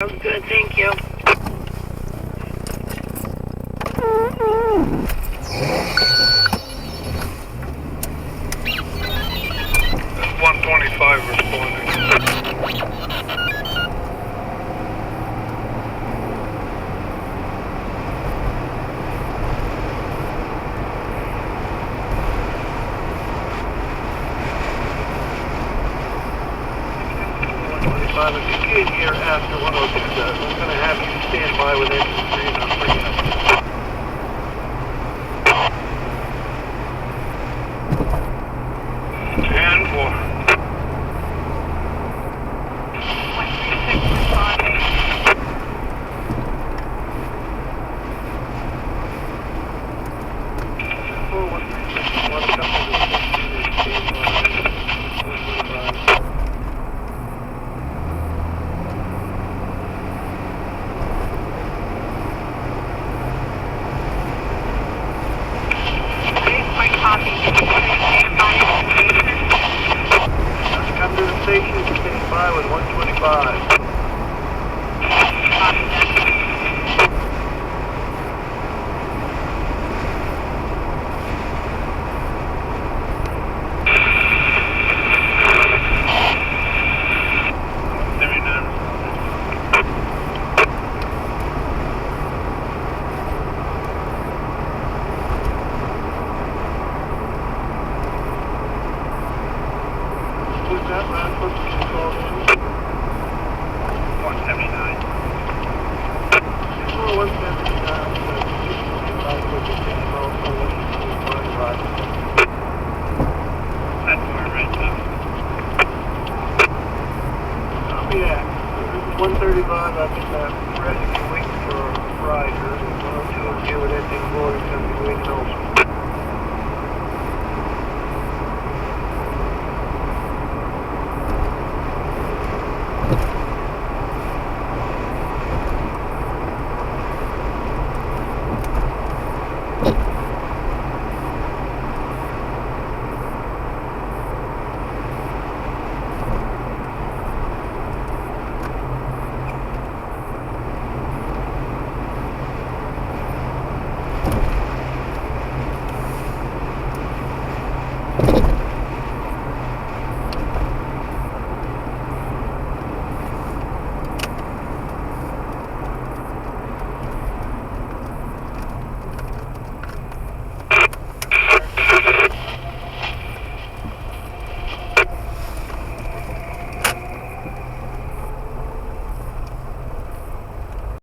Sounds good, thank you. 125 responding. If you get here after 102 does, I'm going to have you stand by with engine 3 and I'm bringing up. 10-4. Come to the station, stand by with 125. That last one you called in? 179. Well, 179, but you can like what you're saying also when you see one right. That's where right now. Copy that. This is 135, I've been ready to be waiting for a ride. 102 will deal with that thing forward, it's going to be waiting also.